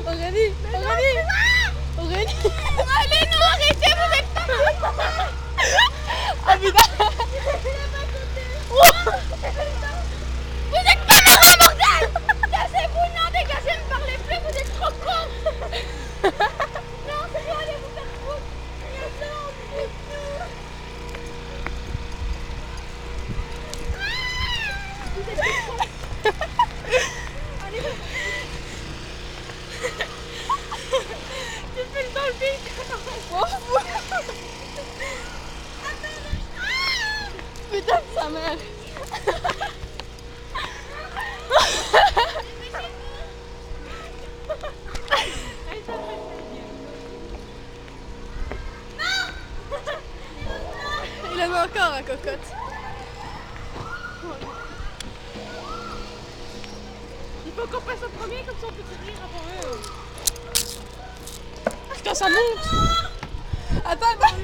Aurélie, Aurélie, Aurélie. Allez, non, arrêtez, vous êtes pas mal. Ah putain. Vous êtes pas marrant, bordel. Cassez-vous, non, dégagez, ne parlez plus, vous êtes trop cons. Non, c'est bon, allez vous faire foutre. Tu fais le dans le pic. Putain de sa mère. Il en a encore un cocotte. Il faut qu'on passe au premier, comme ça on peut courir avant eux. Putain, ça monte. Attends, attends.